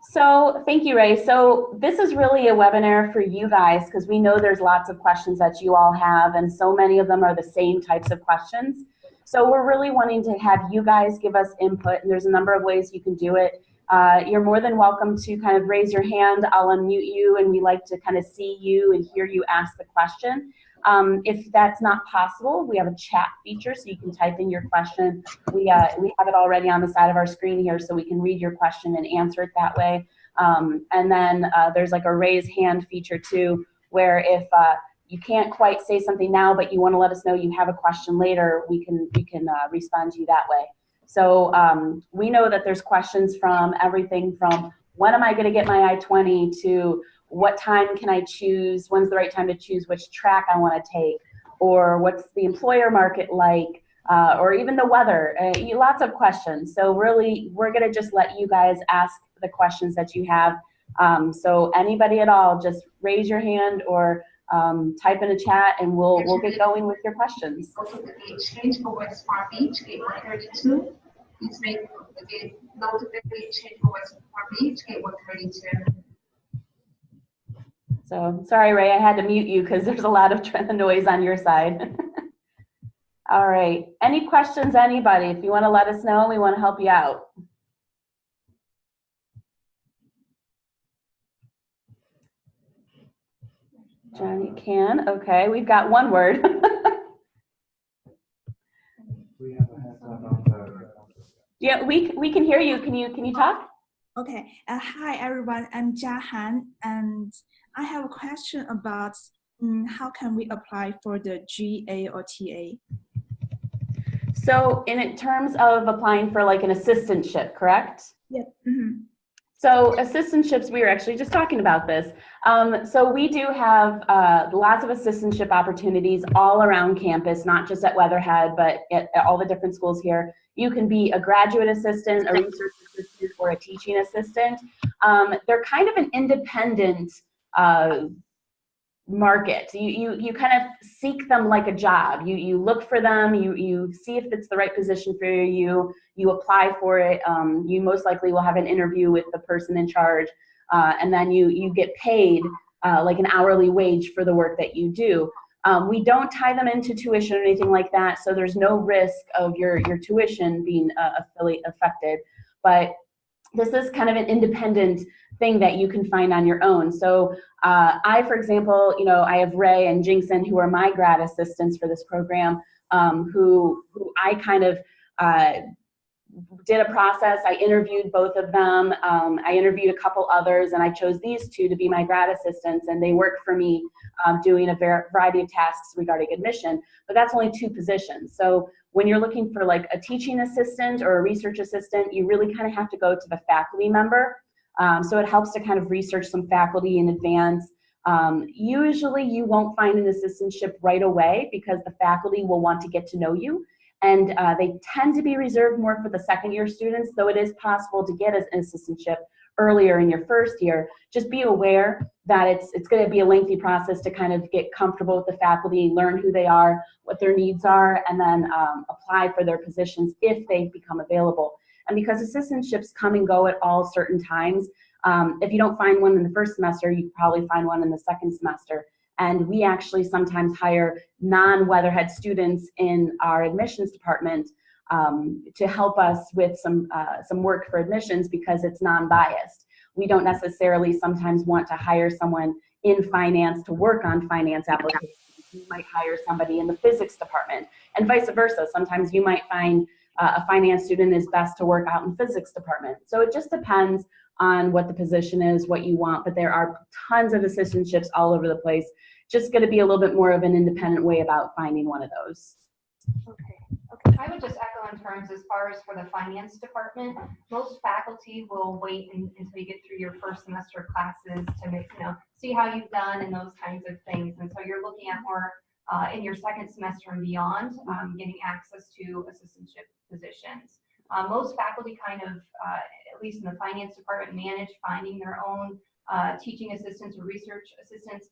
So thank you, Ray. So this is really a webinar for you guys because we know there's lots of questions that you all have, and so many of them are the same types of questions. So we're really wanting to have you guys give us input, and there's a number of ways you can do it. You're more than welcome to kind of raise your hand. I'll unmute you, and we like to kind of see you and hear you ask the question. If that's not possible, we have a chat feature, so you can type in your question. We have it already on the side of our screen here, so we can read your question and answer it that way. And then there's like a raise hand feature too, where if you can't quite say something now, but you want to let us know you have a question later, we can respond to you that way. So we know that there's questions from everything from when am I going to get my I-20 to what time can I choose, when's the right time to choose which track I want to take, or what's the employer market like, or even the weather, lots of questions. So really, we're going to just let you guys ask the questions that you have. So anybody at all, just raise your hand or type in a chat and we'll get going with your questions. Go to the exchange for West Palm Beach, gate 132. Please make the gate, go to the exchange for West Palm Beach, gate 132. So sorry, Ray, I had to mute you because there's a lot of noise on your side. All right, any questions, anybody? If you want to let us know, we want to help you out. Johnny can, okay, we've got one word. Yeah, we can hear you. Can you talk? Okay. Hi everyone. I'm Jahan, and I have a question about how can we apply for the GA or TA? So in terms of applying for like an assistantship, correct? Yep. Mm-hmm. So assistantships, we were actually just talking about this. So we do have lots of assistantship opportunities all around campus, not just at Weatherhead, but at all the different schools here. You can be a graduate assistant, a research assistant, or a teaching assistant. They're kind of an independent market. You kind of seek them like a job. You look for them, you see if it's the right position for you, you apply for it, you most likely will have an interview with the person in charge, and then you get paid like an hourly wage for the work that you do. We don't tie them into tuition or anything like that, so there's no risk of your tuition being affected, but this is kind of an independent thing that you can find on your own. So I, for example, I have Ray and Jingson, who are my grad assistants for this program, who I kind of did a process. I interviewed both of them. I interviewed a couple others, and I chose these two to be my grad assistants, and they work for me doing a variety of tasks regarding admission, but that's only 2 positions. So when you're looking for like a teaching assistant or a research assistant, you really kind of have to go to the faculty member. So it helps to kind of research some faculty in advance. Usually you won't find an assistantship right away because the faculty will want to get to know you. And they tend to be reserved more for the second-year students, though it is possible to get an assistantship earlier in your first year. Just be aware that it's going to be a lengthy process to kind of get comfortable with the faculty, learn who they are, what their needs are, and then apply for their positions if they become available. And because assistantships come and go at all certain times, if you don't find one in the first semester, you can probably find one in the second semester. And we actually sometimes hire non-Weatherhead students in our admissions department to help us with some work for admissions because it's non-biased. We don't necessarily sometimes want to hire someone in finance to work on finance applications. You might hire somebody in the physics department, and vice versa. Sometimes you might find a finance student is best to work out in physics department. So it just depends on what the position is, what you want, but there are tons of assistantships all over the place. Just going to be a little bit more of an independent way about finding one of those. Okay. I would just echo in terms as far as for the finance department, most faculty will wait until you get through your first semester classes to see how you've done and those kinds of things. And so you're looking at more in your second semester and beyond, getting access to assistantship positions. Most faculty kind of, at least in the finance department, manage finding their own teaching assistants or research assistants.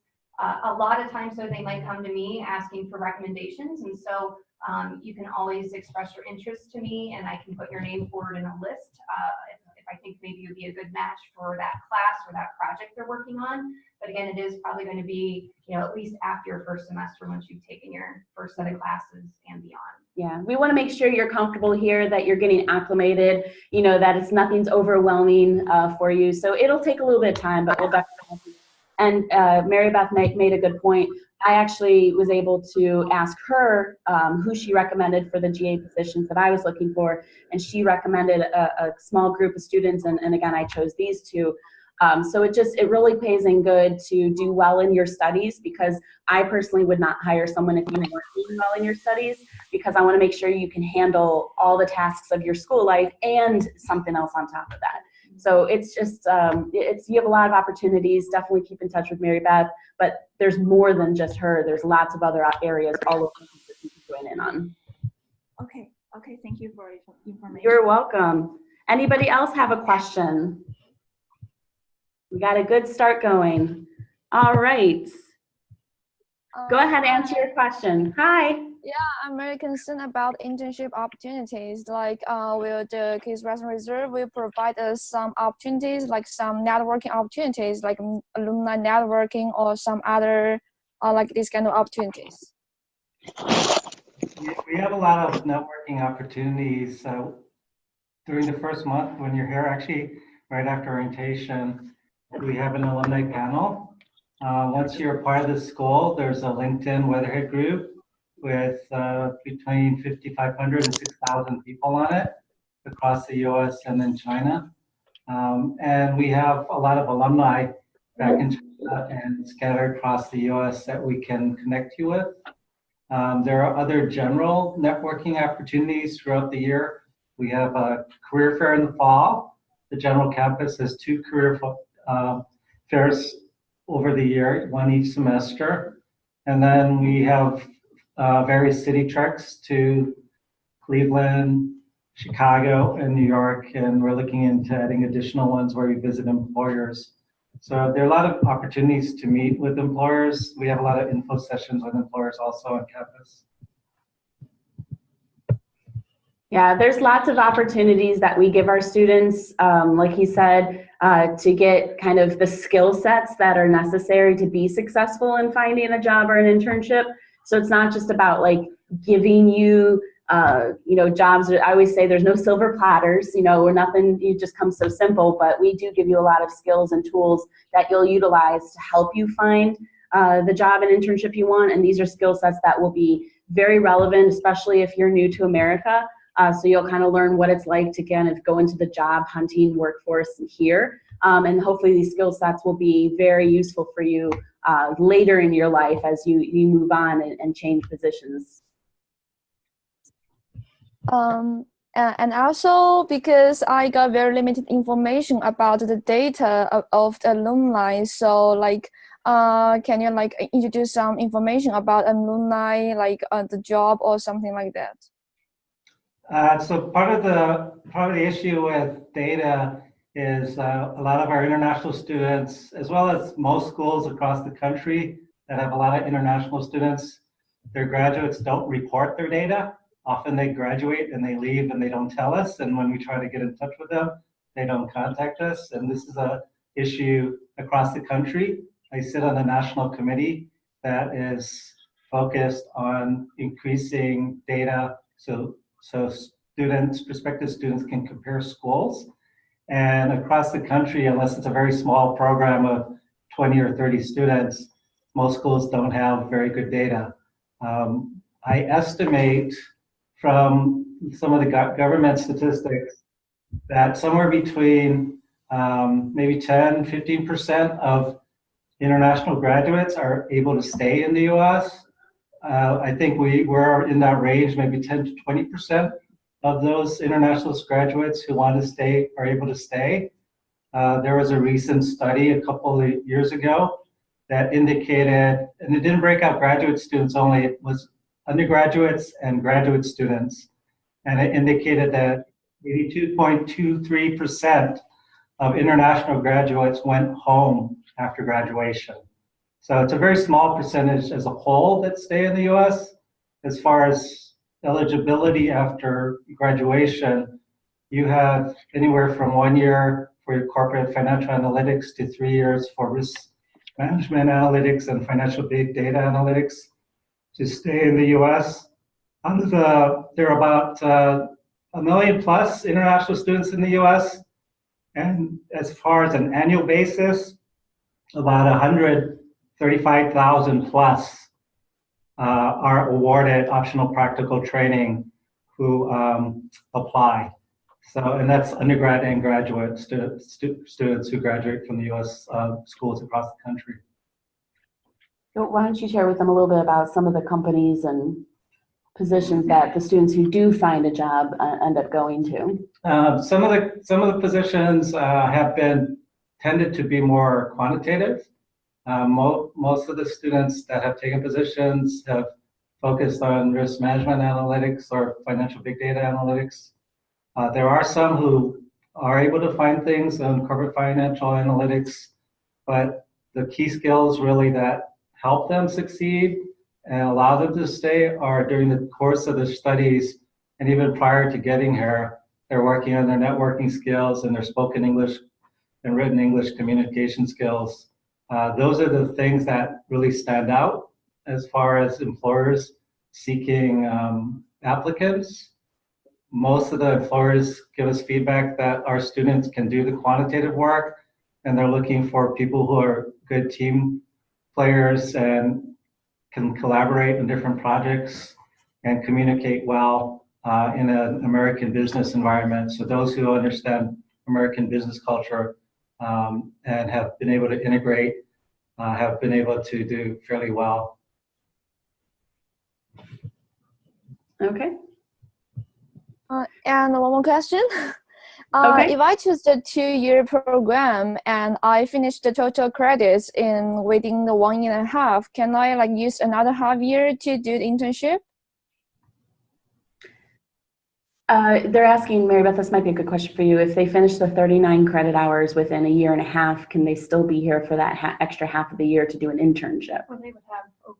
A lot of times, though, they might come to me asking for recommendations, and so you can always express your interest to me, and I can put your name forward in a list if I think maybe you'd be a good match for that class or that project they're working on. But again, it is probably going to be, at least after your first semester once you've taken your first set of classes and beyond. Yeah, we want to make sure you're comfortable here, that you're getting acclimated, that nothing's overwhelming for you. So it'll take a little bit of time, but we'll definitely. And Mary Beth made a good point. I actually was able to ask her who she recommended for the GA positions that I was looking for, and she recommended a small group of students, and again, I chose these two. So it really pays in good to do well in your studies, because I personally would not hire someone if you weren't doing well in your studies, because I want to make sure you can handle all the tasks of your school life and something else on top of that. So it's just, you have a lot of opportunities. Definitely keep in touch with Mary Beth, but there's more than just her. There's lots of other areas all over that you can join in on. Okay, thank you for information. You're welcome. Anybody else have a question? We got a good start going. All right. Go ahead and answer your question. Hi. Yeah, I'm very concerned about internship opportunities. Like, will the Case Western Reserve will provide us some opportunities, like some networking opportunities, like alumni networking or some other, like these kind of opportunities? We have a lot of networking opportunities. During the first month when you're here, actually, right after orientation, we have an alumni panel. Once you're a part of the school, there's a LinkedIn Weatherhead group with between 5,500 and 6,000 people on it across the US and in China. And we have a lot of alumni back in China and scattered across the US that we can connect you with. There are other general networking opportunities throughout the year. We have a career fair in the fall. The general campus has 2 career fairs over the year, 1 each semester. And then we have various city treks to Cleveland, Chicago, and New York, and we're looking into adding additional ones where we visit employers. So there are a lot of opportunities to meet with employers. We have a lot of info sessions with employers also on campus. Yeah, there's lots of opportunities that we give our students, like he said, to get kind of the skill sets that are necessary to be successful in finding a job or an internship. So it's not just about like giving you, jobs. I always say there's no silver platters, or nothing, you just come so simple, but we do give you a lot of skills and tools that you'll utilize to help you find the job and internship you want. And these are skill sets that will be very relevant, especially if you're new to America. So you'll kind of learn what it's like to kind of go into the job hunting workforce here. And hopefully these skill sets will be very useful for you later in your life as you move on and change positions. And also because I got very limited information about the data of the alumni. So like, can you like introduce some information about alumni, like the job or something like that? So part of the issue with data is a lot of our international students, as well as most schools across the country that have a lot of international students, their graduates don't report their data. Often they graduate and they leave and they don't tell us. And when we try to get in touch with them, they don't contact us. And this is an issue across the country. I sit on a national committee that is focused on increasing data so prospective students can compare schools. And across the country, unless it's a very small program of 20 or 30 students, most schools don't have very good data. I estimate from some of the government statistics that somewhere between maybe 10, 15% of international graduates are able to stay in the US. I think we're in that range, maybe 10 to 20% of those international graduates who want to stay are able to stay. There was a recent study a couple of years ago that indicated, and it didn't break out graduate students only, it was undergraduates and graduate students. And it indicated that 82.23% of international graduates went home after graduation. So it's a very small percentage as a whole that stay in the US. As far as eligibility after graduation, you have anywhere from 1 year for your corporate financial analytics to 3 years for risk management analytics and financial big data analytics to stay in the US. There are about 1 million plus international students in the US. And as far as an annual basis, about 135,000 plus are awarded optional practical training who apply. So, and that's undergrad and graduate students who graduate from the US schools across the country. So why don't you share with them a little bit about some of the companies and positions that the students who do find a job end up going to? Some of the positions have been tended to be more quantitative. Most of the students that have taken positions have focused on risk management analytics or financial big data analytics. There are some who are able to find things on corporate financial analytics, but the key skills really that help them succeed and allow them to stay are during the course of their studies, and even prior to getting here, they're working on their networking skills and their spoken English and written English communication skills. Those are the things that really stand out as far as employers seeking applicants. Most of the employers give us feedback that our students can do the quantitative work, and they're looking for people who are good team players and can collaborate in different projects and communicate well in an American business environment. So those who understand American business culture and have been able to integrate have been able to do fairly well. Okay. And one more question. Okay. If I choose the 2-year program and I finish the total credits within the 1.5 years, can I use another half year to do the internship? They're asking, Mary Beth, this might be a good question for you. If they finish the 39 credit hours within 1.5 years, can they still be here for that extra half of the year to do an internship? Well, they would have OPT.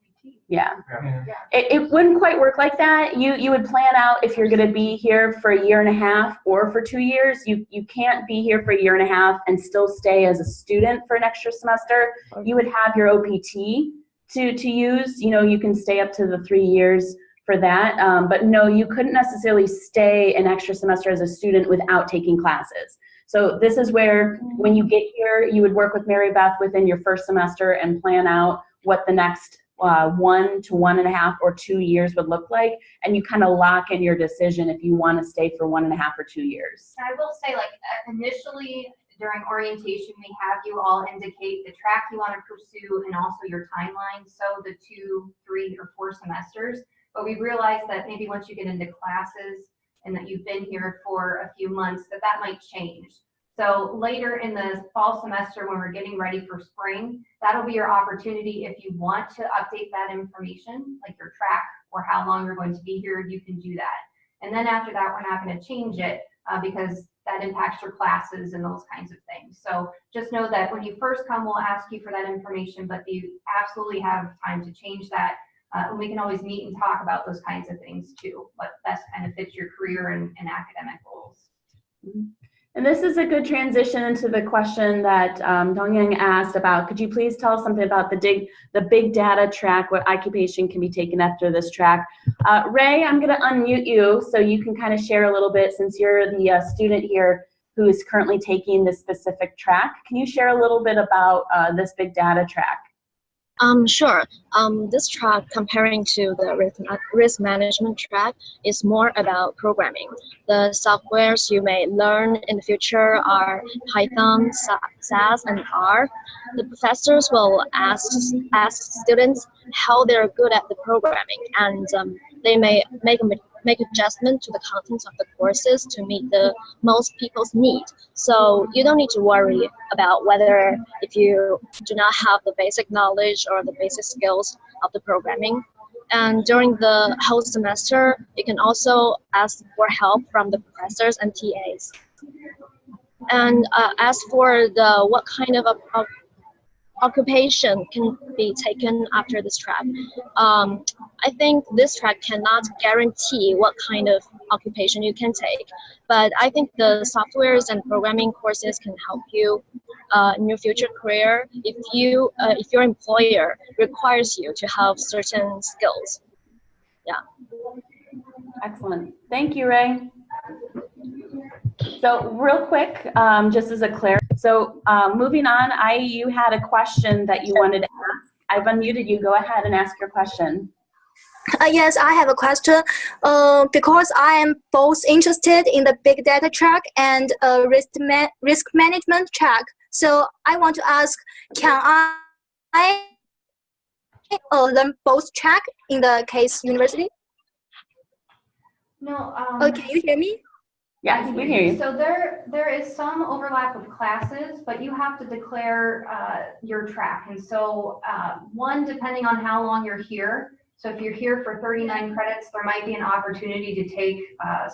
Yeah. Yeah. It wouldn't quite work like that. You would plan out if you're going to be here for 1.5 years or for 2 years. You can't be here for 1.5 years and still stay as a student for an extra semester. Okay. You would have your OPT to use. You can stay up to the 3 years for that. But no, you couldn't necessarily stay an extra semester as a student without taking classes. So this is where when you get here, you would work with Mary Beth within your first semester and plan out what the next 1 to 1.5 or 2 years would look like, and you kind of lock in your decision if you want to stay for 1.5 or 2 years. I will say, initially during orientation, we have you all indicate the track you want to pursue and also your timeline, so the 2, 3, or 4 semesters. But we realized that maybe once you get into classes and that you've been here for a few months, that might change. So later in the fall semester, when we're getting ready for spring, that'll be your opportunity. If you want to update that information, like your track or how long you're going to be here, you can do that. And then after that, we're not going to change it because that impacts your classes and those kinds of things. So just know that when you first come, we'll ask you for that information, but you absolutely have time to change that. And we can always meet and talk about those kinds of things too, what best kind of fits your career and academic goals. Mm-hmm. And this is a good transition into the question that Dongyang asked about. Could you please tell us something about the big data track, what occupation can be taken after this track? Ray, I'm going to unmute you so you can kind of share a little bit, since you're the student here who is currently taking this specific track. Can you share a little bit about this big data track? Sure. This track, comparing to the risk management track, is more about programming. The softwares you may learn in the future are Python, SAS, and R. The professors will ask students how they're good at the programming, and they may make adjustment to the contents of the courses to meet the most people's need. So you don't need to worry about whether if you do not have the basic knowledge or the basic skills of the programming. And during the whole semester, you can also ask for help from the professors and TAs. And as for what kind of occupation can be taken after this track. I think this track cannot guarantee what kind of occupation you can take, but I think the softwares and programming courses can help you in your future career if your employer requires you to have certain skills. Yeah. Excellent. Thank you, Ray. So real quick, just as a so moving on, you had a question that you wanted to ask. I've unmuted you. Go ahead and ask your question. Yes, I have a question. Because I am both interested in the big data track and risk management track. So I want to ask, can I learn both track in the case university? No. Can you hear me? Yes, we hear you. So there is some overlap of classes, but you have to declare your track. And so one, depending on how long you're here. So if you're here for 39 credits, there might be an opportunity to take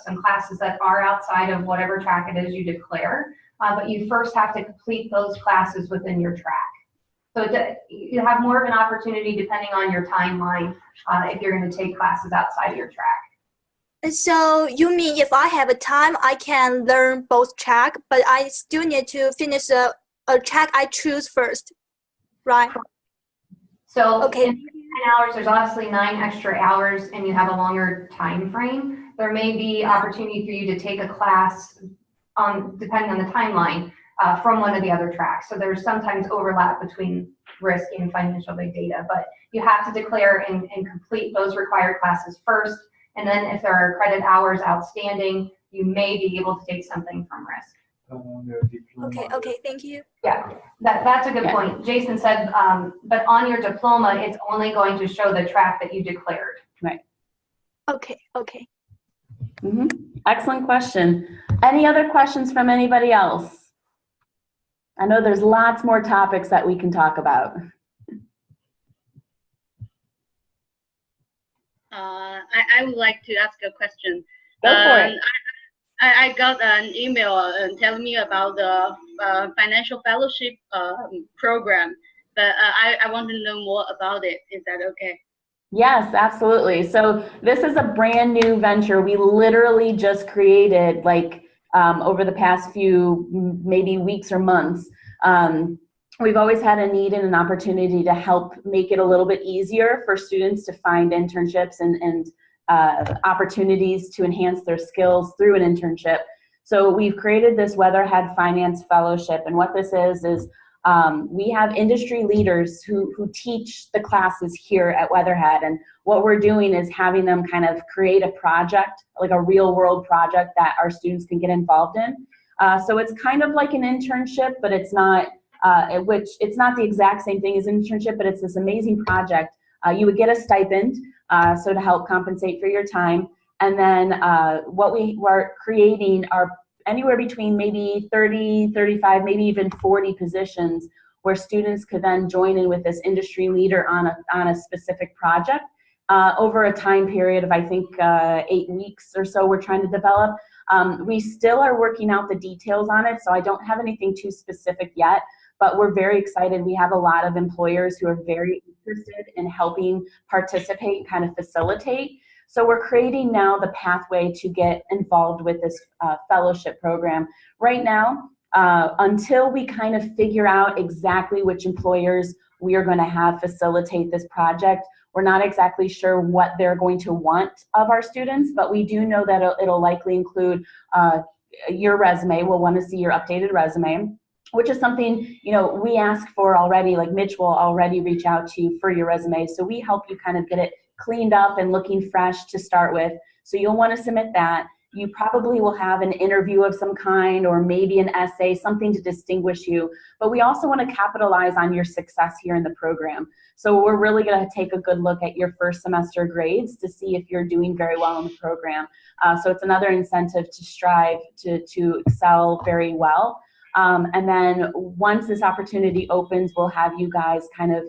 some classes that are outside of whatever track it is you declare. But you first have to complete those classes within your track. So you have more of an opportunity depending on your timeline if you're going to take classes outside of your track. So you mean if I have a time, I can learn both track, but I still need to finish a track I choose first, right? So okay. In 9 hours, there's obviously 9 extra hours and you have a longer time frame. There may be opportunity for you to take a class depending on the timeline from one of the other tracks. So there's sometimes overlap between risk and financial big data, but you have to declare and complete those required classes first. And then if there are credit hours outstanding, you may be able to take something from risk. Okay, thank you. Yeah, that's a good point. Jason said, but on your diploma, it's only going to show the track that you declared. Right. Okay. Mm-hmm. Excellent question. Any other questions from anybody else? I know there's lots more topics that we can talk about. I would like to ask a question. Go for it. I got an email telling me about the financial fellowship program, but I want to know more about it. Is that okay? Yes, absolutely. So this is a brand new venture. We literally just created over the past few maybe weeks or months. We've always had a need and an opportunity to help make it a little bit easier for students to find internships and opportunities to enhance their skills through an internship. So we've created this Weatherhead Finance Fellowship, and what this is we have industry leaders who teach the classes here at Weatherhead, and what we're doing is having them kind of create a project, like a real world project that our students can get involved in. So it's kind of like an internship, but it's not it's not the exact same thing as an internship, but it's this amazing project. You would get a stipend, so to help compensate for your time. And then what we were creating are anywhere between maybe 30, 35, maybe even 40 positions where students could then join in with this industry leader on a specific project over a time period of, I think, 8 weeks or so we're trying to develop. We still are working out the details on it, so I don't have anything too specific yet. But we're very excited. We have a lot of employers who are very interested in helping participate and kind of facilitate. So we're creating now the pathway to get involved with this fellowship program. Right now, until we kind of figure out exactly which employers we are going to have facilitate this project, we're not exactly sure what they're going to want of our students, but we do know that it'll likely include your resume. We'll want to see your updated resume, which is something, we ask for already. Like Mitch will already reach out to you for your resume. So we help you kind of get it cleaned up and looking fresh to start with. So you'll want to submit that. You probably will have an interview of some kind, or maybe an essay, something to distinguish you. But we also want to capitalize on your success here in the program. So we're really going to take a good look at your first semester grades to see if you're doing very well in the program. So it's another incentive to strive to excel very well. And then once this opportunity opens, we'll have you guys kind of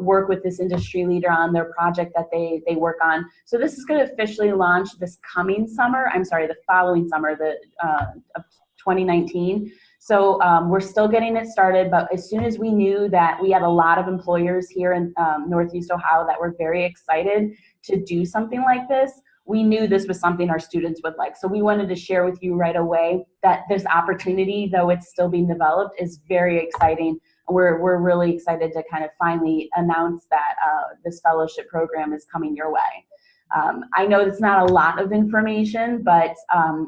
work with this industry leader on their project that they work on. So this is going to officially launch this coming summer. I'm sorry, the following summer, of 2019. So we're still getting it started, but as soon as we knew that we had a lot of employers here in Northeast Ohio that were very excited to do something like this, we knew this was something our students would like. So we wanted to share with you right away that this opportunity, though it's still being developed, is very exciting. We're really excited to kind of finally announce that this fellowship program is coming your way. I know it's not a lot of information, but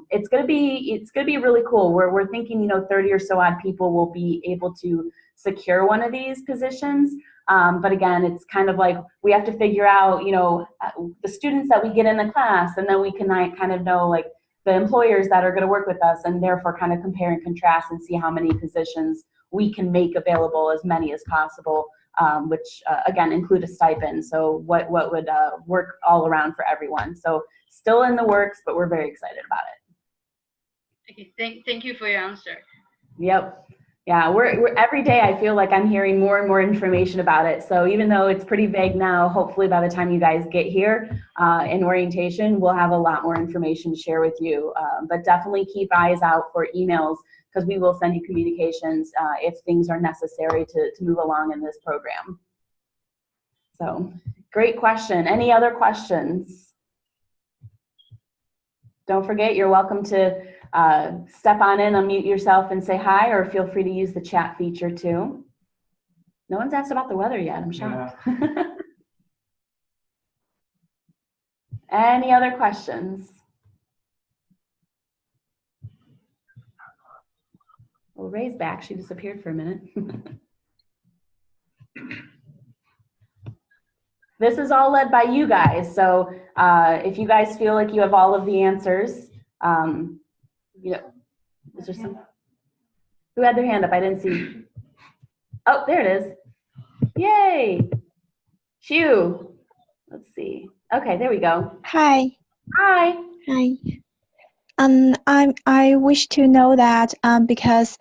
it's gonna be really cool. We're thinking, 30 or so odd people will be able to secure one of these positions. But again, it's kind of like we have to figure out, the students that we get in the class, and then we can kind of know like the employers that are going to work with us, and therefore kind of compare and contrast and see how many positions we can make available, as many as possible. Which again include a stipend. So what would work all around for everyone. So still in the works, but we're very excited about it. Okay, thank you for your answer. Yep. Yeah, we're every day I feel like I'm hearing more and more information about it. So even though it's pretty vague now, hopefully by the time you guys get here in orientation, we'll have a lot more information to share with you. But definitely keep eyes out for emails, because we will send you communications if things are necessary to move along in this program. So great question. Any other questions? Don't forget, you're welcome to step on in, unmute yourself and say hi, or feel free to use the chat feature too. No one's asked about the weather yet, I'm shocked. Yeah. Any other questions? Well, Ray's back. She disappeared for a minute. This is all led by you guys. So if you guys feel like you have all of the answers, is there some? Who had their hand up? I didn't see. Oh, there it is. Yay. Shoo. Let's see. Okay, there we go. Hi. Hi. Hi. I wish to know that because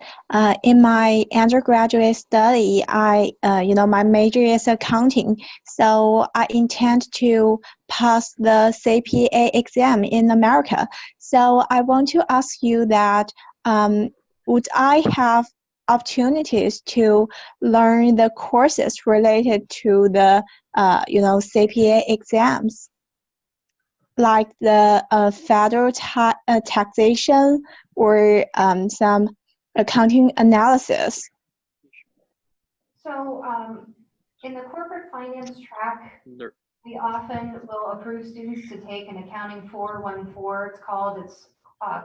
in my undergraduate study, my major is accounting, so I intend to pass the CPA exam in America. So I want to ask you that would I have opportunities to learn the courses related to the CPA exams, like the federal taxation or some accounting analysis? So in the corporate finance track, we often will approve students to take an accounting 414. It's called,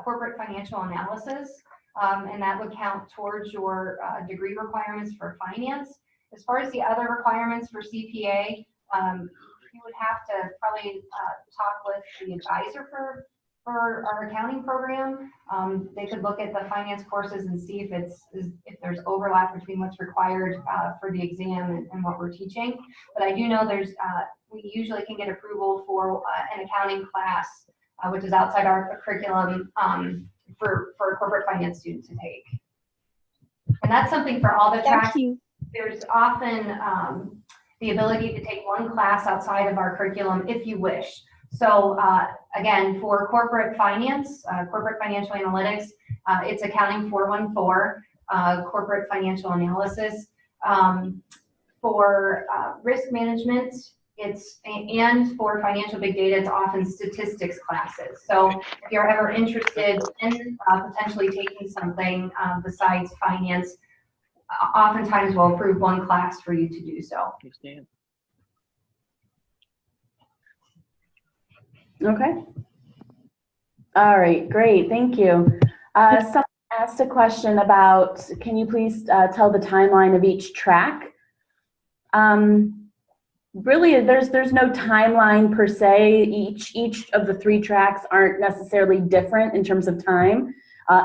corporate financial analysis, and that would count towards your degree requirements for finance. As far as the other requirements for CPA, you would have to probably talk with the advisor for our accounting program. They could look at the finance courses and see if there's overlap between what's required for the exam and what we're teaching. But I do know we usually can get approval for an accounting class, which is outside our curriculum for a corporate finance student to take. And that's something for all the tracks. There's often the ability to take one class outside of our curriculum if you wish. So again, for corporate finance, corporate financial analytics, it's accounting 414, corporate financial analysis. For risk management, and for financial big data, it's often statistics classes. So if you're ever interested in potentially taking something besides finance, oftentimes we'll approve one class for you to do so. Okay. All right, great, thank you. Someone asked a question about, can you please tell the timeline of each track? Really, there's no timeline per se. Each of the 3 tracks aren't necessarily different in terms of time.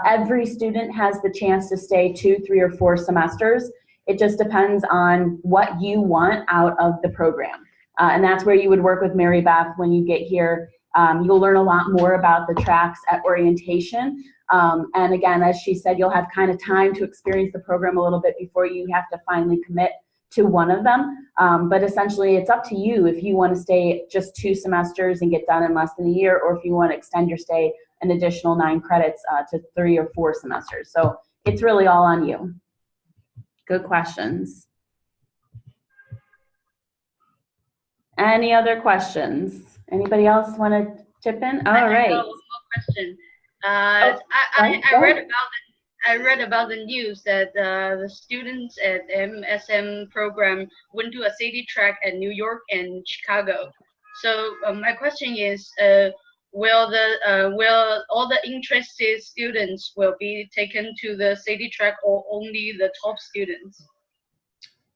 Every student has the chance to stay 2, 3, or 4 semesters. It just depends on what you want out of the program. And that's where you would work with Mary Beth when you get here. You'll learn a lot more about the tracks at orientation. And again, as she said, you'll have kind of time to experience the program a little bit before you have to finally commit to one of them. But essentially, it's up to you if you want to stay just 2 semesters and get done in less than a year, or if you want to extend your stay an additional 9 credits to 3 or 4 semesters. So it's really all on you. Good questions. Any other questions? Anybody else want to chip in? All right. I have one more question. I read about the news that the students at MSM program went to a city track at New York and Chicago. So my question is, will all the interested students will be taken to the city track, or only the top students,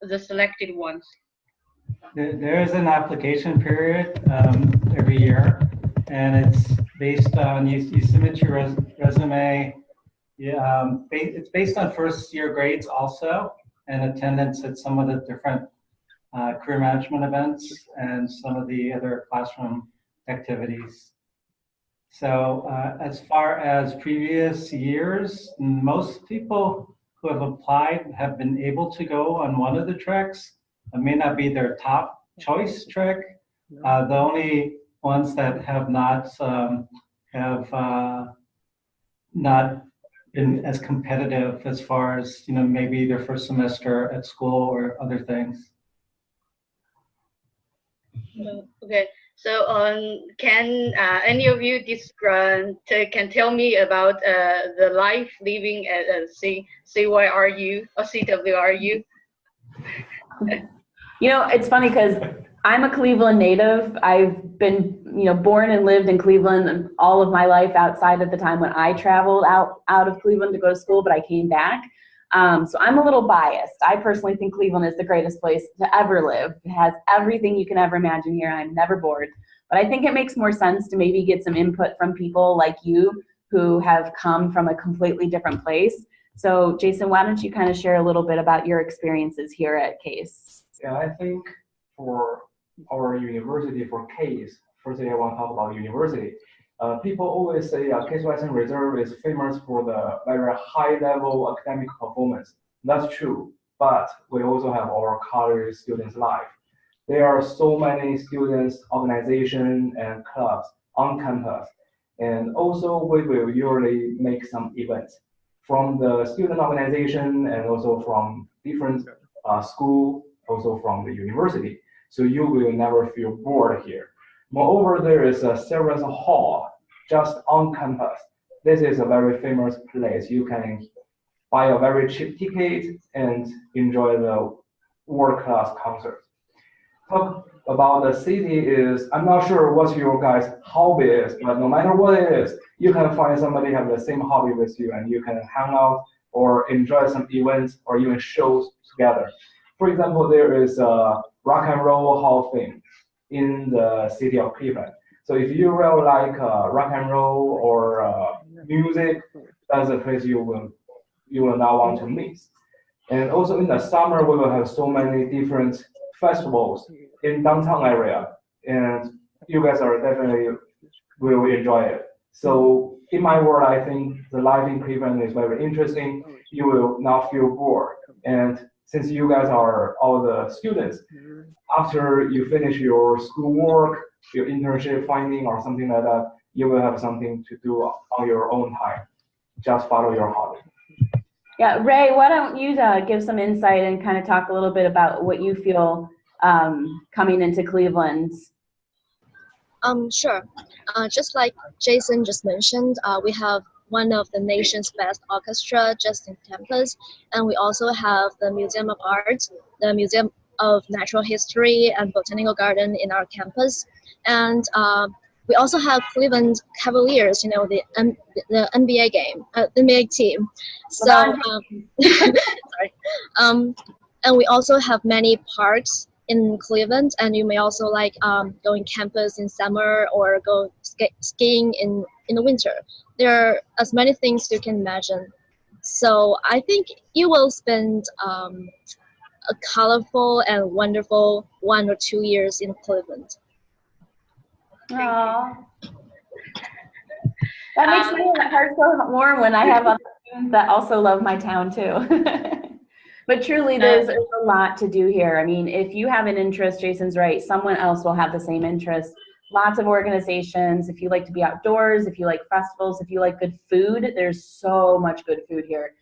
the selected ones? There is an application period every year, and it's based on you submit your resume. Yeah, it's based on first year grades also, and attendance at some of the different career management events and some of the other classroom activities. So as far as previous years, most people who have applied have been able to go on one of the treks. It may not be their top choice trek. The only ones that have not not been as competitive as far as maybe their first semester at school or other things. Okay, so can any of you can tell me about the life living at CYRU or CWRU? It's funny because I'm a Cleveland native. I've been, born and lived in Cleveland all of my life outside of the time when I traveled out of Cleveland to go to school, but I came back. So I'm a little biased. I personally think Cleveland is the greatest place to ever live. It has everything you can ever imagine here. I'm never bored. But I think it makes more sense to maybe get some input from people like you who have come from a completely different place. So Jason, why don't you kind of share a little bit about your experiences here at CASE? Yeah, I think for our university, for CASE, firstly I want to talk about university. People always say Case Western Reserve is famous for the very high-level academic performance. That's true, but we also have our college students' life. There are so many students, organizations, and clubs on campus, and also we will usually make some events from the student organization and also from different school, also from the university. So you will never feel bored here. Moreover, there is a Service Hall just on campus. This is a very famous place. You can buy a very cheap ticket and enjoy the world-class concert. Talk about the city is, I'm not sure what your guys' hobby is, but no matter what it is, you can find somebody have the same hobby with you and you can hang out or enjoy some events or even shows together. For example, there is a Rock and Roll Hall of Fame in the city of Cleveland. So if you really like rock and roll or music, that's a place you will not want to miss. And also in the summer, we will have so many different festivals in downtown area, and you guys are definitely will enjoy it. So in my world, I think the life in Cleveland is very interesting. You will not feel bored. And since you guys are all the students, after you finish your schoolwork, your internship finding or something like that, you will have something to do on your own time. Just follow your hobby. Yeah, Ray, why don't you give some insight and kind of talk a little bit about what you feel coming into Cleveland? Sure. Just like Jason just mentioned, we have one of the nation's best orchestra just in campus, and we also have the Museum of Art, the Museum of Natural History and Botanical Garden in our campus, and we also have Cleveland Cavaliers, the NBA game, NBA team. So sorry, and we also have many parks in Cleveland, and you may also like going campus in summer or go skiing in the winter. There are as many things you can imagine. So I think you will spend a colorful and wonderful 1 or 2 years in Cleveland. Aww. That makes my heart so warm when I have other students that also love my town too. But truly, there's a lot to do here. I mean, if you have an interest, Jason's right, someone else will have the same interest. Lots of organizations. If you like to be outdoors, if you like festivals, if you like good food, there's so much good food here.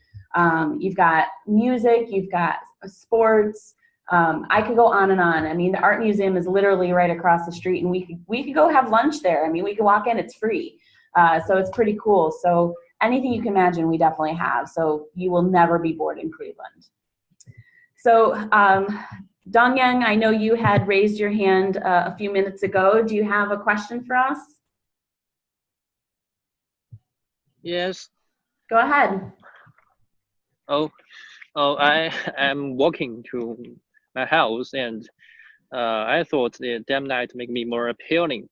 You've got music, you've got sports. I could go on and on. I mean, the art museum is literally right across the street, and we could go have lunch there. I mean, we could walk in, it's free. So it's pretty cool. So anything you can imagine, we definitely have. So you will never be bored in Cleveland. So Dongyang, I know you had raised your hand a few minutes ago. Do you have a question for us? Yes. Go ahead. Oh, I am walking to my house, and I thought that might make me more appealing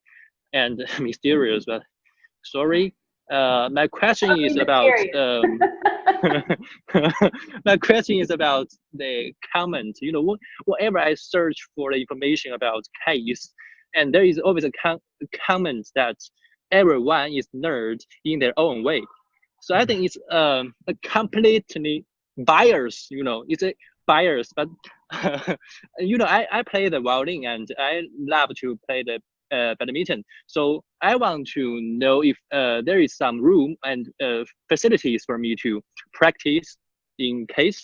and mysterious, but sorry. My question is about my question is about the comment. You know, whenever I search for the information about case, and there is always a comment that everyone is nerd in their own way. So I think it's a completely bias. You know, it's a bias. But you know, I play the violin and I love to play the badminton. So I want to know if there is some room and facilities for me to practice in case.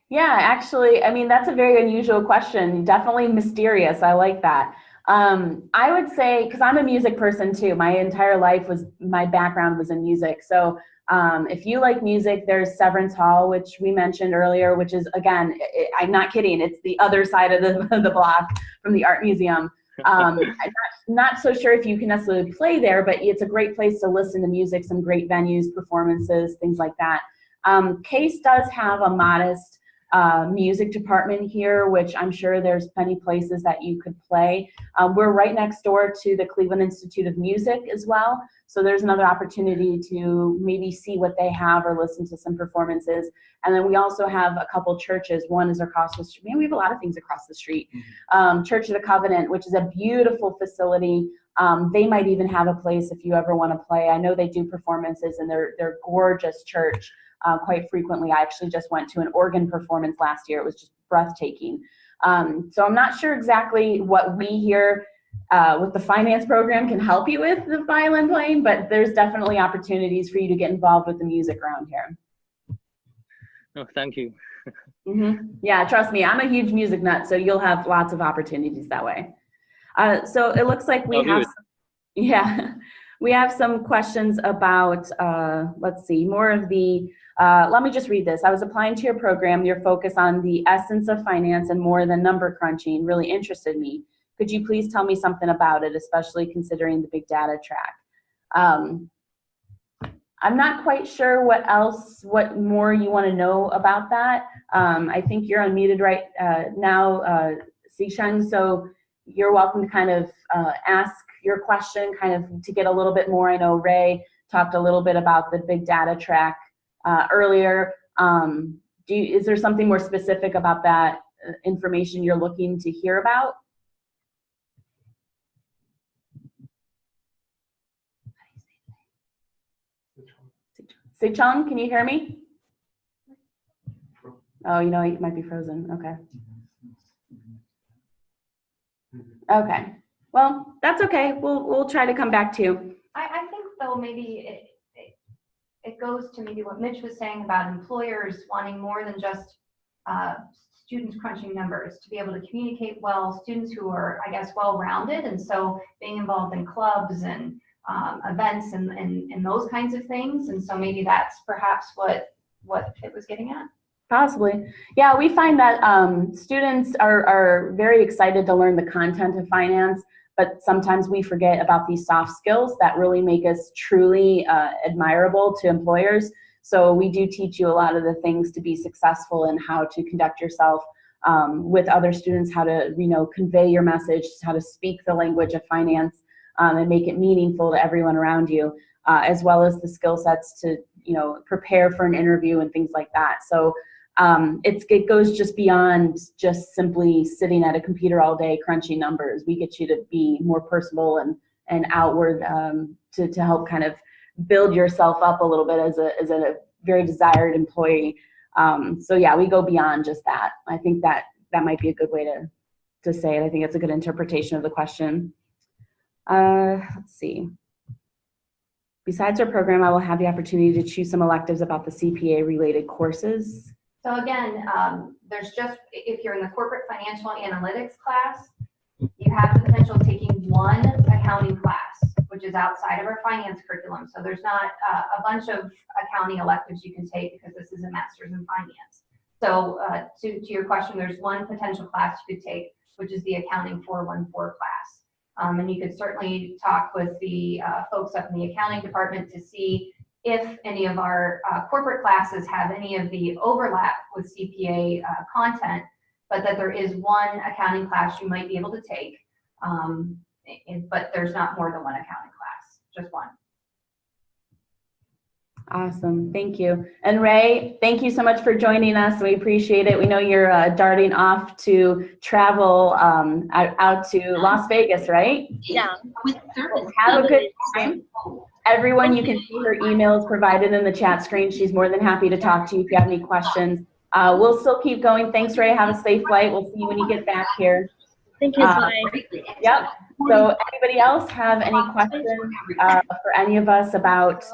Yeah, actually, I mean, that's a very unusual question. Definitely mysterious. I like that. I would say, because I'm a music person too, my entire life my background was in music. So if you like music, there's Severance Hall, which we mentioned earlier, which is, again, I'm not kidding, it's the other side of the block from the art museum. I'm not so sure if you can necessarily play there, but it's a great place to listen to music, some great venues, performances, things like that. Case does have a modest music department here, which I'm sure there's plenty places that you could play. We're right next door to the Cleveland Institute of Music as well, so there's another opportunity to maybe see what they have or listen to some performances. And then we also have a couple churches. One is across the street. Man, we have a lot of things across the street. Church of the Covenant, which is a beautiful facility. They might even have a place if you ever want to play. I know they do performances, and they're gorgeous church. Quite frequently. I actually just went to an organ performance last year. It was just breathtaking. So I'm not sure exactly what we here with the finance program can help you with the violin playing, but there's definitely opportunities for you to get involved with the music around here. Oh, thank you. Yeah, trust me, I'm a huge music nut, so you'll have lots of opportunities that way. So it looks like we have, we have some questions about, let's see, more of the, let me just read this. I was applying to your program. Your focus on the essence of finance and more than number crunching really interested me. Could you please tell me something about it, especially considering the big data track? I'm not quite sure what more you want to know about that. I think you're unmuted right now, Xisheng, so you're welcome to kind of ask your question kind of to get a little bit more. I know Ray talked a little bit about the big data track earlier. Is there something more specific about that information you're looking to hear about? Sichong, can you hear me? Oh, you know, it might be frozen. Okay. Okay. Well, that's okay. We'll try to come back to you. I think though maybe it goes to maybe what Mitch was saying about employers wanting more than just students crunching numbers, to be able to communicate well, students who are, I guess, well-rounded, and so being involved in clubs and events and those kinds of things. And so maybe that's perhaps what it was getting at. Possibly. Yeah, we find that students are very excited to learn the content of finance, but sometimes we forget about these soft skills that really make us truly admirable to employers. So we do teach you a lot of the things to be successful and how to conduct yourself with other students, how to, you know, convey your message, how to speak the language of finance and make it meaningful to everyone around you, as well as the skill sets to, you know, prepare for an interview and things like that. So it goes just beyond just simply sitting at a computer all day crunching numbers. We get you to be more personable and outward to help kind of build yourself up a little bit as a very desired employee. So yeah, we go beyond just that. I think that might be a good way to say it. I think it's a good interpretation of the question. Let's see. Besides our program, I will have the opportunity to choose some electives about the CPA-related courses. So again, there's just, if you're in the corporate financial analytics class, you have the potential of taking one accounting class, which is outside of our finance curriculum. So there's not a bunch of accounting electives you can take because this is a master's in finance. So to your question, there's one potential class you could take, which is the accounting 414 class. And you could certainly talk with the folks up in the accounting department to see if any of our corporate classes have any of the overlap with CPA content, but that there is one accounting class you might be able to take, but there's not more than one accounting class, just one. Awesome, thank you. And Ray, thank you so much for joining us. We appreciate it. We know you're darting off to travel out to Las Vegas, right? Yeah. Have a good time. Everyone, you can see her emails provided in the chat screen. She's more than happy to talk to you if you have any questions. We'll still keep going. Thanks, Ray. Have a safe flight. We'll see you when you get back here. Thank you. Bye. Yep. So anybody else have any questions for any of us about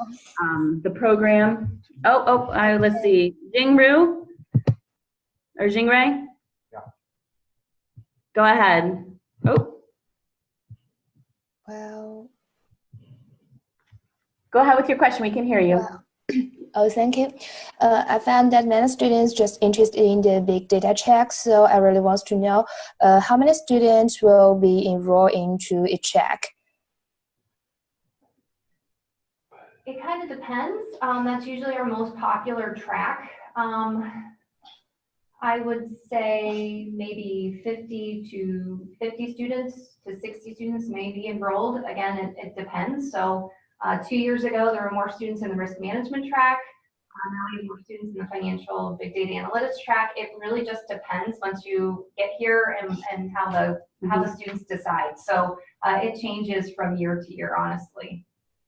the program? Let's see. Jingru or Jingray? Yeah. Go ahead. Oh. Well. Go ahead with your question. We can hear you. Oh, thank you. I found that many students just interested in the big data check, so I really want to know how many students will be enrolled into each check. It kind of depends. That's usually our most popular track. I would say maybe 50 students to 60 students may be enrolled. Again, it depends. So 2 years ago, there were more students in the risk management track. Now we have more students in the financial big data analytics track. It really just depends once you get here and how the students decide. So it changes from year to year, honestly.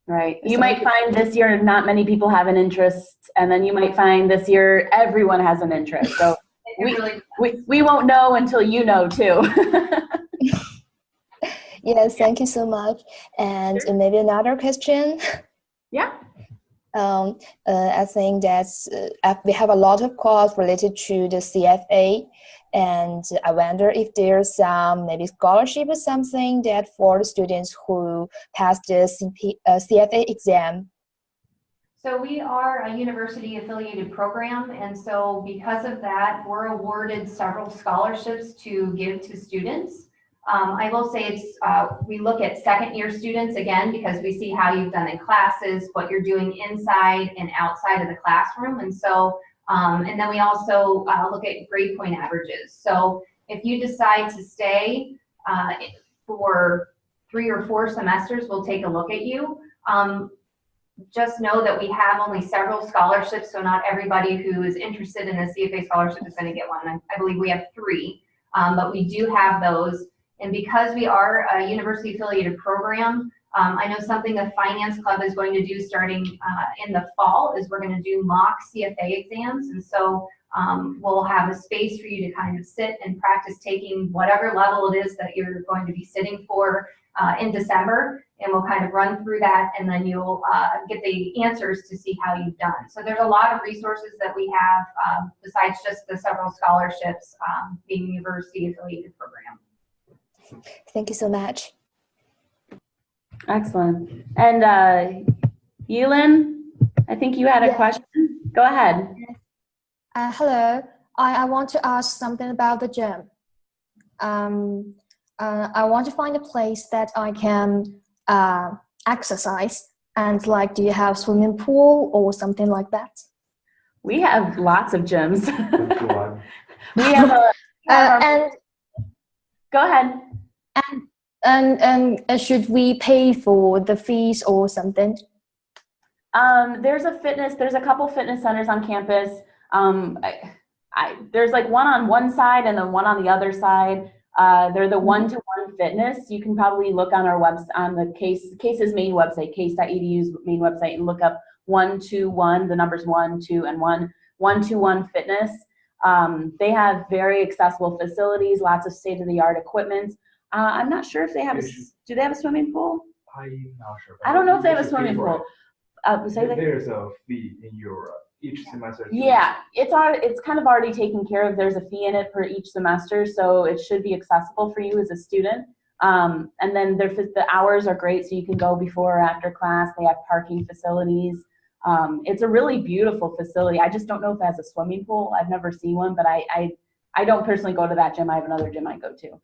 Right. You might find this year not many people have an interest, and then you might find this year everyone has an interest. So we won't know until you know too. Yes, thank you so much. And maybe another question. Yeah. I think that we have a lot of courses related to the CFA, and I wonder if there's some maybe scholarship or something that for the students who pass the CFA exam. So we are a university affiliated program, and so because of that, we're awarded several scholarships to give to students. I will say we look at second year students again because we see how you've done in classes, what you're doing inside and outside of the classroom. And so, and then we also look at grade point averages. So if you decide to stay for 3 or 4 semesters, we'll take a look at you. Just know that we have only several scholarships, so not everybody who is interested in a CFA scholarship is going to get one. I believe we have 3, but we do have those. And because we are a university affiliated program, I know something the Finance Club is going to do starting in the fall is we're going to do mock CFA exams. And so we'll have a space for you to kind of sit and practice taking whatever level it is that you're going to be sitting for in December. And we'll kind of run through that, and then you'll get the answers to see how you've done. So there's a lot of resources that we have besides just the several scholarships being a university affiliated program. Thank you so much. Excellent. And Yulin, I think you had a question. Go ahead. Hello. I want to ask something about the gym. I want to find a place that I can exercise, and like, do you have swimming pool or something like that? We have lots of gyms. We have a go ahead. And should we pay for the fees or something? There's a couple fitness centers on campus. There's like one on one side and then one on the other side. They're the one-to-one fitness. You can probably look on our website, on the Case's main website, case.edu's main website, and look up 121, the numbers 1, 2, and 121 fitness. They have very accessible facilities, lots of state-of-the-art equipment. I'm not sure if they have do they have a swimming pool? I'm not sure. I don't know if they have a swimming pool, Say that. There's a fee in your each semester. Yeah, it's kind of already taken care of. There's a fee in it for each semester, so it should be accessible for you as a student. And then the hours are great, so you can go before or after class. They have parking facilities. It's a really beautiful facility. I just don't know if it has a swimming pool. I've never seen one, but I don't personally go to that gym. I have another gym I go to.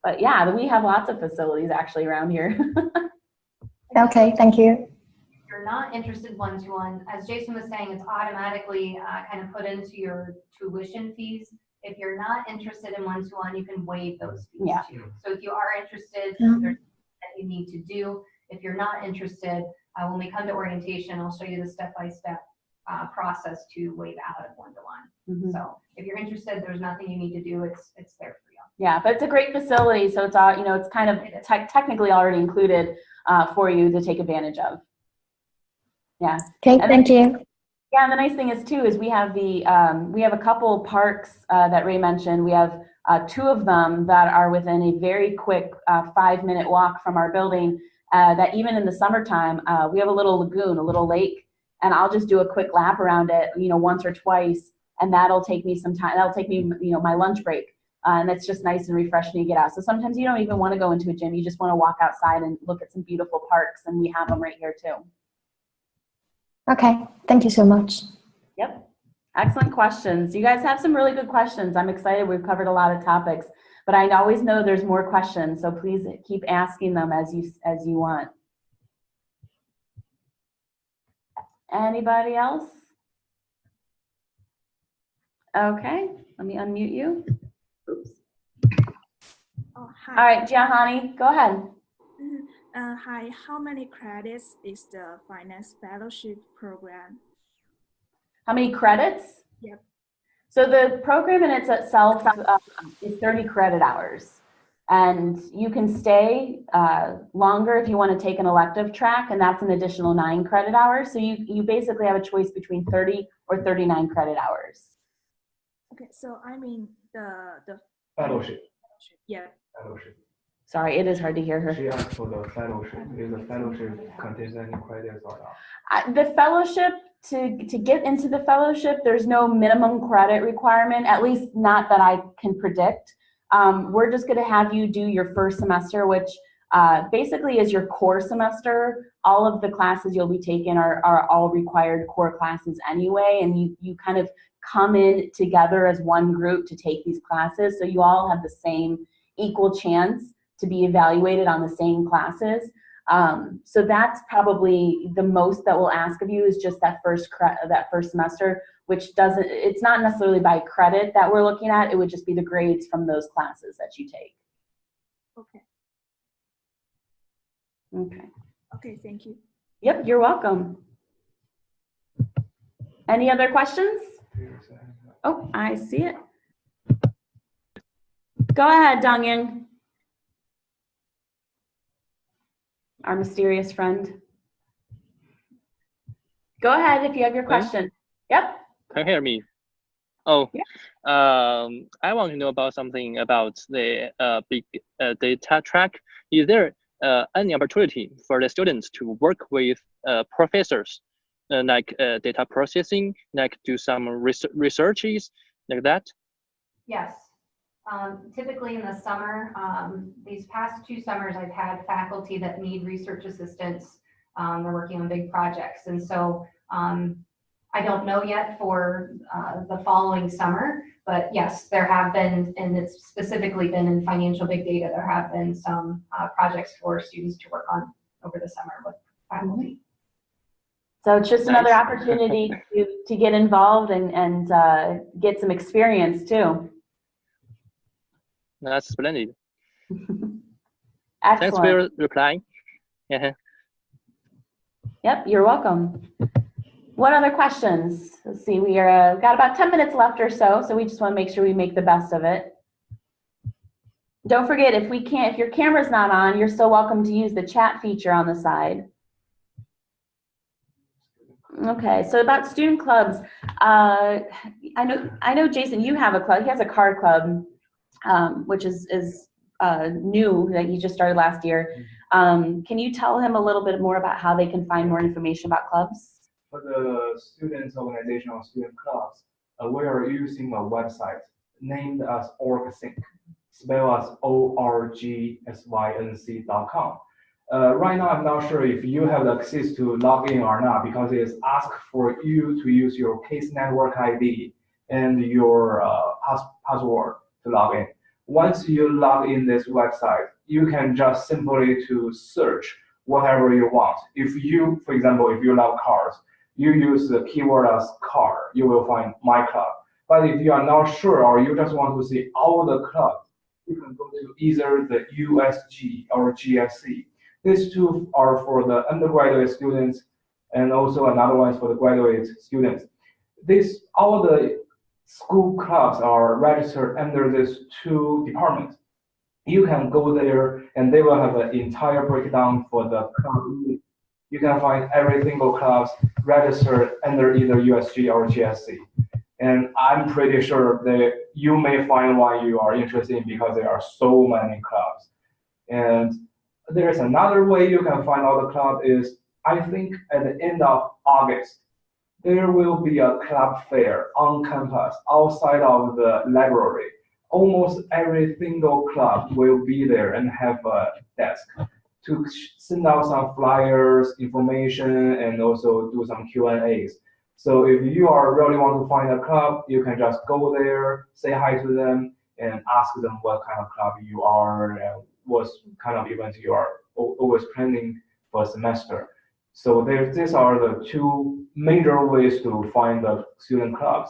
But yeah, we have lots of facilities actually around here. Okay, thank you. If you're not interested one-to-one, as Jason was saying, it's automatically kind of put into your tuition fees. If you're not interested in one-to-one, you can waive those fees too. So if you are interested, there's something that you need to do. If you're not interested, when we come to orientation, I'll show you the step-by-step process to waive out of one-to-one. So if you're interested, there's nothing you need to do. It's there for you. Yeah, but it's a great facility, so it's all, it's kind of technically already included for you to take advantage of. Yeah. Okay, thank you. Yeah, and the nice thing is too is we have a couple parks that Ray mentioned. We have 2 of them that are within a very quick 5-minute walk from our building. That even in the summertime, we have a little lagoon, a little lake, and I'll just do a quick lap around it, once or twice, and that'll take me some time. That'll take me, my lunch break, and it's just nice and refreshing to get out. So sometimes you don't even want to go into a gym; you just want to walk outside and look at some beautiful parks, and we have them right here too. Okay, thank you so much. Yep, excellent questions. You guys have some really good questions. I'm excited. We've covered a lot of topics, but I always know there's more questions, so please keep asking them as you want. Anybody else? Okay, let me unmute you. Oops. Oh, hi. All right, Giahani, go ahead. Hi, how many credits is the finance fellowship program? How many credits? Yep. So the program in itself is 30 credit hours. And you can stay longer if you want to take an elective track, and that's an additional 9 credit hours. So you basically have a choice between 30 or 39 credit hours. Okay, so I mean the fellowship. Yeah. Fellowship. Sorry, it is hard to hear her. She asked for the fellowship. Is the fellowship contains any credits or not? The fellowship, to get into the fellowship, there's no minimum credit requirement, at least not that I can predict. We're just going to have you do your first semester, which basically is your core semester. All of the classes you'll be taking are all required core classes anyway, and you kind of come in together as one group to take these classes, so you all have the same equal chance to be evaluated on the same classes. So that's probably the most that we'll ask of you, is just that first semester, which it's not necessarily by credit that we're looking at. It would just be the grades from those classes that you take. Okay. Okay. Okay, thank you. Yep, you're welcome. Any other questions? Oh, I see it. Go ahead, Dongying. Our mysterious friend. Go ahead if you have your question. Yep. Can you hear me? Oh, yeah. I want to know about something about the big data track. Is there any opportunity for the students to work with professors, like data processing, like do some researches like that? Yes. Typically in the summer, these past 2 summers, I've had faculty that need research assistance. They're working on big projects. And so I don't know yet for the following summer, but yes, there have been, and it's specifically been in financial big data, there have been some projects for students to work on over the summer with faculty. So it's just another opportunity to get involved and get some experience too. That's splendid. Excellent. Thanks for your replying. Yeah. Yep, you're welcome. What other questions? Let's see, we are got about 10 minutes left or so, so we just want to make sure we make the best of it. Don't forget, if your camera's not on, you're still welcome to use the chat feature on the side. Okay, so about student clubs, I know Jason, you have a club. He has a card club, which is new, that you just started last year. Can you tell him a little bit more about how they can find more information about clubs? For the students' organization or student clubs, we are using a website named as orgsync, spelled as orgsync.com. Right now, I'm not sure if you have access to log in or not because it's asked for you to use your case network ID and your password to log in. Once you log in this website, you can just simply to search whatever you want. If you, for example, if you love cars, you use the keyword as car, you will find my club. But if you are not sure or you just want to see all the clubs, you can go to either the USG or GSC. These two are for the undergraduate students, and also another one is for the graduate students. All the school clubs are registered under these two departments. You can go there, and they will have an entire breakdown for the club. You can find every single club registered under either USG or GSC. And I'm pretty sure that you may find one you are interested in because there are so many clubs. And there's another way you can find out the club is, I think at the end of August, there will be a club fair on campus outside of the library. Almost every single club will be there and have a desk to send out some flyers, information, and also do some Q&As. So if you really want to find a club, you can just go there, say hi to them, and ask them what kind of club you are and what kind of events you are always planning for a semester. So these are the two major ways to find the student clubs.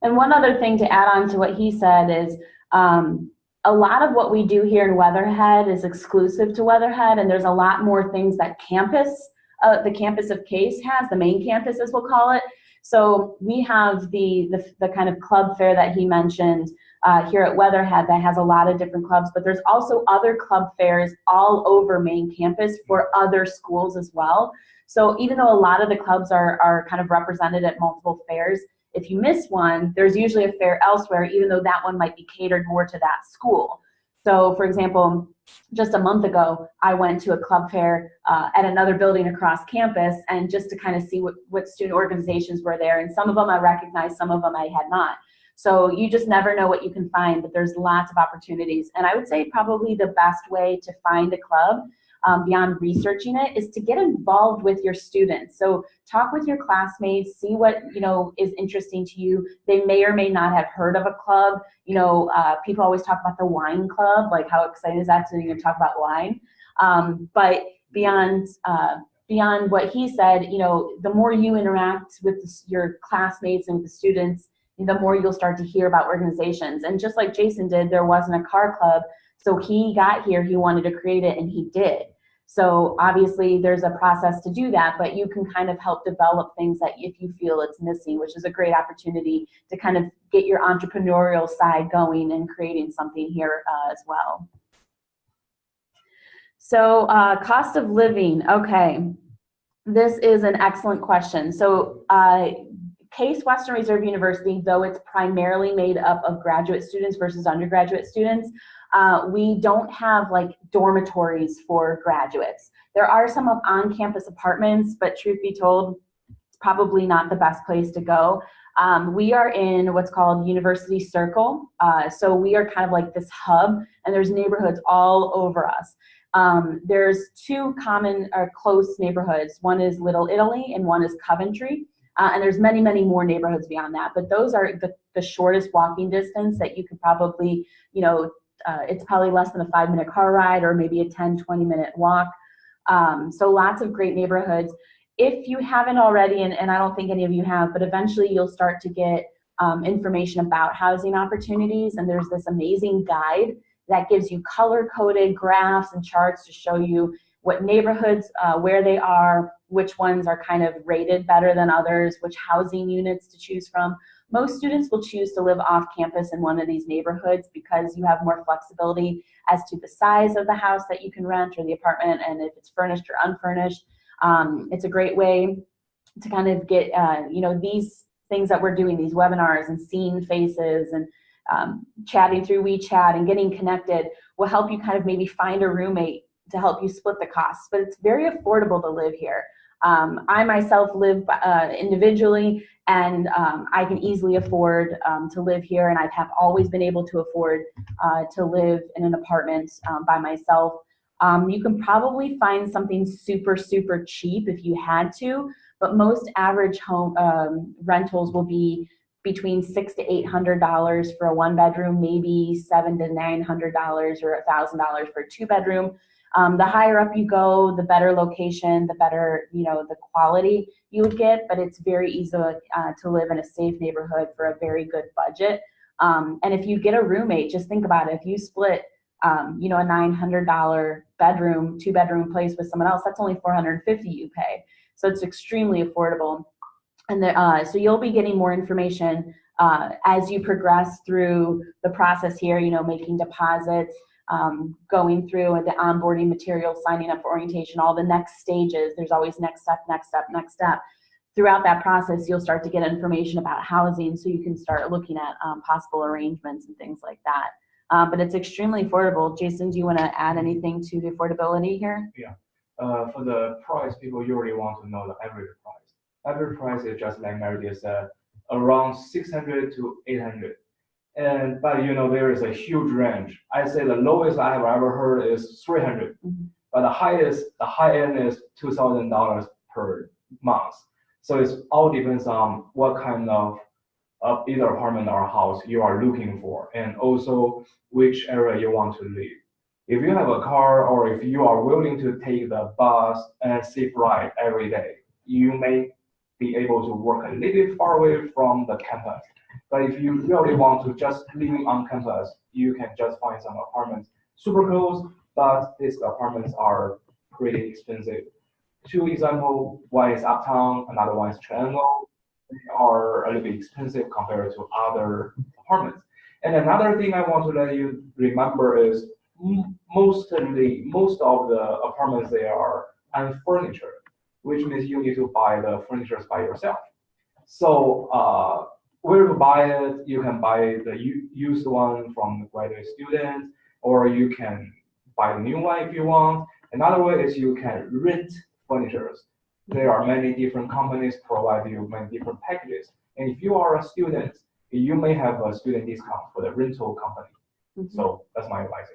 And one other thing to add on to what he said is a lot of what we do here in Weatherhead is exclusive to Weatherhead, and there's a lot more things that the campus of CASE has, the main campus as we'll call it. So we have the kind of club fair that he mentioned here at Weatherhead that has a lot of different clubs, but there's also other club fairs all over main campus for other schools as well. So even though a lot of the clubs are kind of represented at multiple fairs, if you miss one, there's usually a fair elsewhere, even though that one might be catered more to that school. So for example, just a month ago, I went to a club fair at another building across campus, and just to kind of see what student organizations were there. And some of them I recognized, some of them I had not. So you just never know what you can find, but there's lots of opportunities. And I would say probably the best way to find a club beyond researching it is to get involved with your students. So talk with your classmates, see what is interesting to you. They may or may not have heard of a club. People always talk about the wine club, like how exciting is that to talk about wine? But beyond what he said, the more you interact with your classmates and the students, the more you'll start to hear about organizations. And just like Jason did, there wasn't a car club, so he got here, he wanted to create it, and he did. So obviously there's a process to do that, but you can kind of help develop things that if you feel it's missing, which is a great opportunity to kind of get your entrepreneurial side going and creating something here as well. So cost of living, okay. This is an excellent question. So Case Western Reserve University, though it's primarily made up of graduate students versus undergraduate students, we don't have like dormitories for graduates. There are some on-campus apartments, but truth be told, it's probably not the best place to go. We are in what's called University Circle. So we are kind of like this hub, and there's neighborhoods all over us. There's two common or close neighborhoods. One is Little Italy and one is Coventry. And there's many, many more neighborhoods beyond that, but those are the shortest walking distance that you could probably, it's probably less than a 5-minute car ride or maybe a 10-20-minute walk. So lots of great neighborhoods. If you haven't already, and I don't think any of you have, but eventually you'll start to get information about housing opportunities, and there's this amazing guide that gives you color-coded graphs and charts to show you what neighborhoods, where they are, which ones are kind of rated better than others, which housing units to choose from. Most students will choose to live off campus in one of these neighborhoods because you have more flexibility as to the size of the house that you can rent or the apartment, and if it's furnished or unfurnished. It's a great way to kind of get, these things that we're doing, these webinars and seeing faces and chatting through WeChat and getting connected will help you kind of maybe find a roommate to help you split the costs, but it's very affordable to live here. I myself live individually, and I can easily afford to live here, and I have always been able to afford to live in an apartment by myself. You can probably find something super, super cheap if you had to, but most average home rentals will be between $600 to $800 for a one-bedroom, maybe $700 to $900 or $1,000 for a two-bedroom. The higher up you go, the better location, the better, the quality you would get, but it's very easy to live in a safe neighborhood for a very good budget. And if you get a roommate, just think about it. If you split, a $900 bedroom, two-bedroom place with someone else, that's only $450 you pay. So it's extremely affordable. And so you'll be getting more information as you progress through the process here, making deposits, going through the onboarding materials, signing up for orientation, all the next stages. There's always next step, next step, next step. Throughout that process, you'll start to get information about housing, so you can start looking at possible arrangements and things like that. But it's extremely affordable. Jason, do you want to add anything to the affordability here? Yeah. For the price, people usually want to know the average price. Average price is just like Meredith said, around 600 to 800. But there is a huge range. I say the lowest I have ever heard is 300, but the high end is $2,000 per month. So it all depends on what kind of either apartment or house you are looking for, and also which area you want to live. If you have a car, or if you are willing to take the bus and safe ride every day, you may be able to work a little bit far away from the campus. But if you really want to just living on campus, you can just find some apartments super close, but these apartments are pretty expensive. Two examples, one is Uptown, another one is Triangle. They are a little bit expensive compared to other apartments. And another thing I want to let you remember is most of the apartments, they are unfurnished, which means you need to buy the furniture by yourself. So where to buy it? You can buy the used one from graduate students, or you can buy the new one if you want. Another way is you can rent furniture. There are many different companies provide you many different packages. And if you are a student, you may have a student discount for the rental company. So that's my advice.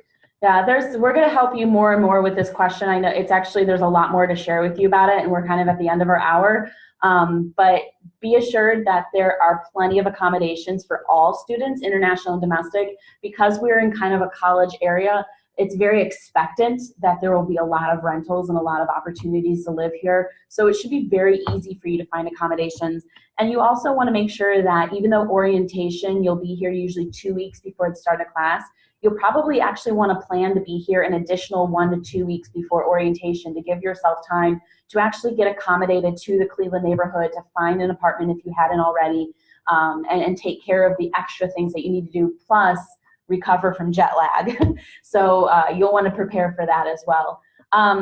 Yeah, we're going to help you more and more with this question. I know there's a lot more to share with you about it, and we're kind of at the end of our hour. But be assured that there are plenty of accommodations for all students, international and domestic. Because we're in kind of a college area, it's very expectant that there will be a lot of rentals and a lot of opportunities to live here. So it should be very easy for you to find accommodations. And you also want to make sure that even though orientation, you'll be here usually 2 weeks before the start of class, you'll probably actually want to plan to be here an additional 1 to 2 weeks before orientation to give yourself time to actually get accommodated to the Cleveland neighborhood, to find an apartment if you hadn't already, and take care of the extra things that you need to do, plus recover from jet lag. So you'll want to prepare for that as well.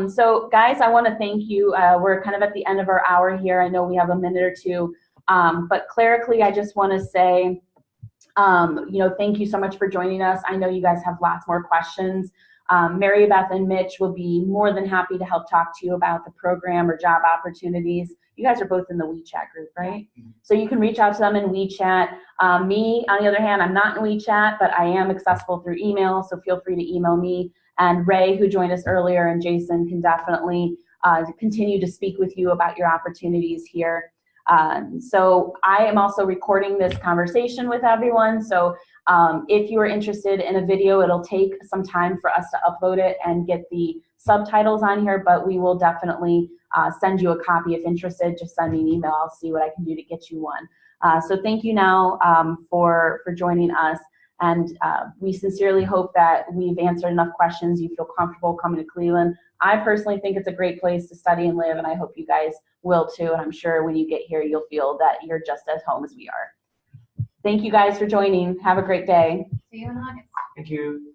So guys, I want to thank you. We're kind of at the end of our hour here. I know we have a minute or two, but clerically, I just want to say, thank you so much for joining us. I know you guys have lots more questions. Mary Beth and Mitch will be more than happy to help talk to you about the program or job opportunities. You guys are both in the WeChat group, right? So you can reach out to them in WeChat. Me, on the other hand, I'm not in WeChat, but I am accessible through email, so feel free to email me. And Ray, who joined us earlier, and Jason can definitely continue to speak with you about your opportunities here. So I am also recording this conversation with everyone. So if you are interested in a video, it'll take some time for us to upload it and get the subtitles on here, but we will definitely send you a copy if interested. Just send me an email. I'll see what I can do to get you one. So thank you now for joining us. And we sincerely hope that we've answered enough questions. You feel comfortable coming to Cleveland. I personally think it's a great place to study and live, and I hope you guys will too. And I'm sure when you get here, you'll feel that you're just as home as we are. Thank you guys for joining. Have a great day. See you in August. Thank you.